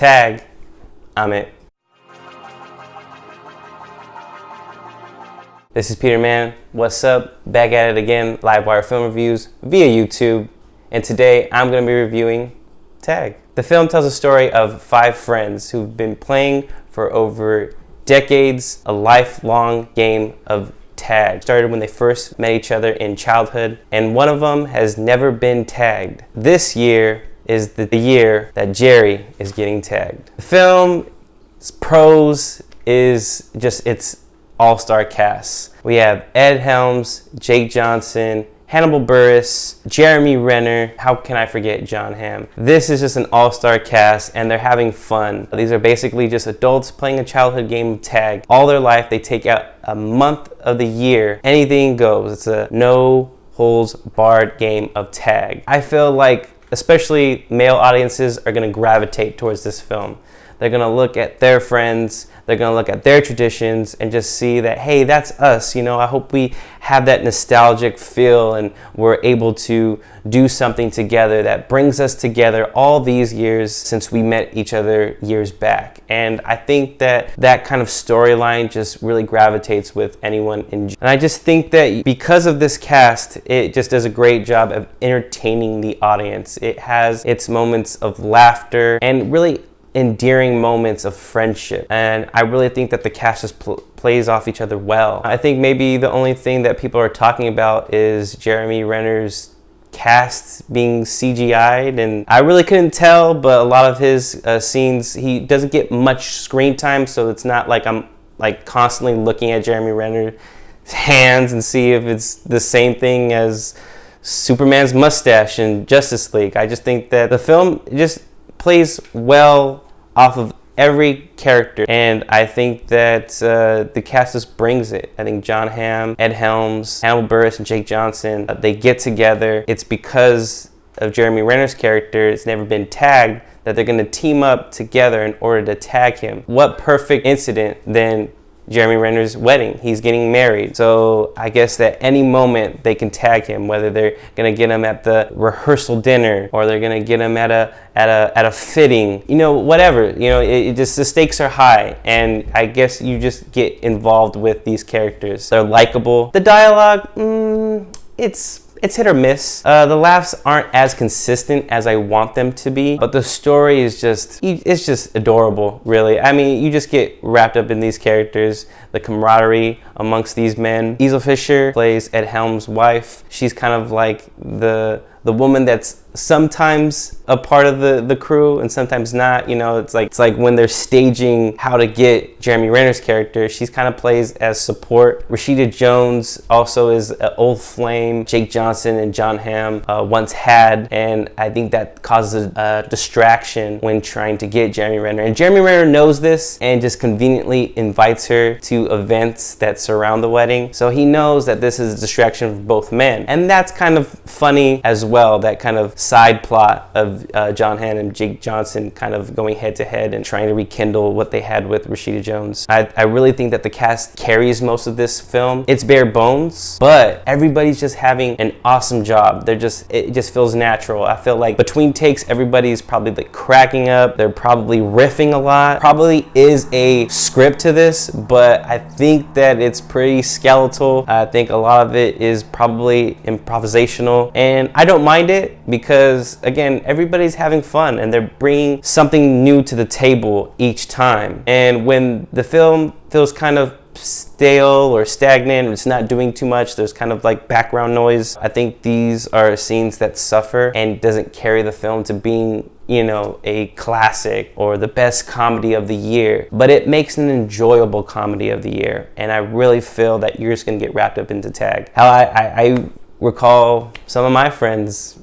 Tag, I'm it. This is Peter Man. What's up? Back at it again, LiveWire film reviews via YouTube. And today I'm going to be reviewing Tag. The film tells a story of 5 friends who've been playing for over decades, a lifelong game of tag. Started when they first met each other in childhood, and one of them has never been tagged. This year is the year that Jerry is getting tagged. The film's pros is just its all-star cast. We have Ed Helms, Jake Johnson, Hannibal Buress, Jeremy Renner. How can I forget John Hamm? This is just an all-star cast, and they're having fun. These are basically just adults playing a childhood game of tag. All their life, they take out a month of the year. Anything goes. It's a no-holds-barred game of tag. I feel like especially male audiences are going to gravitate towards this film. They're going to look at their friends, they're going to look at their traditions and just see that, hey, that's us. You know, I hope we have that nostalgic feel and we're able to do something together that brings us together all these years since we met each other years back. And I think that that kind of storyline just really gravitates with anyone in general. And I just think that because of this cast, it just does a great job of entertaining the audience. It has its moments of laughter and really endearing moments of friendship, and I really think that the cast just plays off each other well. I think maybe the only thing that people are talking about is Jeremy Renner's cast being CGI'd, and I really couldn't tell, but a lot of his scenes, he doesn't get much screen time, so it's not like I'm like constantly looking at Jeremy Renner's hands and see if it's the same thing as Superman's mustache in Justice League. I just think that the film just plays well off of every character, and I think that the cast just brings it. I think John Hamm, Ed Helms, Hannibal Buress, and Jake Johnson, they get together. It's because of Jeremy Renner's character, it's never been tagged, that they're going to team up together in order to tag him. What perfect incident than Jeremy Renner's wedding. He's getting married. So I guess that any moment they can tag him, whether they're gonna get him at the rehearsal dinner or they're gonna get him at a fitting, you know, whatever. You know, it just, the stakes are high, and I guess you just get involved with these characters. They're likable. The dialogue, it's hit or miss. The laughs aren't as consistent as I want them to be, but the story is it's just adorable, really. I mean, you just get wrapped up in these characters, the camaraderie amongst these men. Isla Fisher plays Ed Helms' wife. She's kind of like the woman that's sometimes a part of the crew and sometimes not. You know, it's like when they're staging how to get Jeremy Renner's character, she's kind of plays as support. Rashida Jones also is an old flame Jake Johnson and John Hamm once had, and I think that causes a distraction when trying to get Jeremy Renner. And Jeremy Renner knows this and just conveniently invites her to events that surround the wedding. So he knows that this is a distraction for both men, and that's kind of funny as well, that kind of side plot of John Hamm and Jake Johnson kind of going head to head and trying to rekindle what they had with Rashida Jones. I really think that the cast carries most of this film. It's bare bones, but everybody's just having an awesome job. It just feels natural. I feel like between takes, everybody's probably like cracking up. They're probably riffing a lot. Probably is a script to this, but I think that it's pretty skeletal. I think a lot of it is probably improvisational, and I don't mind it because, again, everybody's having fun and they're bringing something new to the table each time. And when the film feels kind of stale or stagnant, it's not doing too much, there's kind of like background noise, I think these are scenes that suffer and doesn't carry the film to being, you know, a classic or the best comedy of the year, but it makes an enjoyable comedy of the year. And I really feel that you're just gonna get wrapped up into Tag. How I recall some of my friends,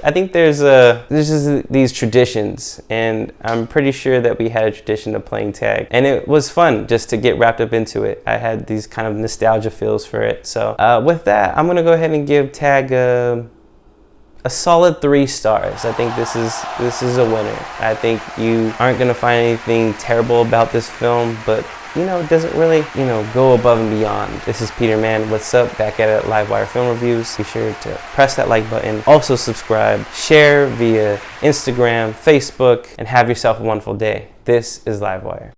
I think there's just these traditions, and I'm pretty sure that we had a tradition of playing tag, and it was fun just to get wrapped up into it. I had these kind of nostalgia feels for it. So with that, I'm gonna go ahead and give Tag a solid 3 stars. I think this is a winner. I think you aren't gonna find anything terrible about this film, but you know, it doesn't really, you know, go above and beyond. This is Peter Man. What's up? Back at it, LiveWire Film Reviews. Be sure to press that like button. Also subscribe, share via Instagram, Facebook, and have yourself a wonderful day. This is LiveWire.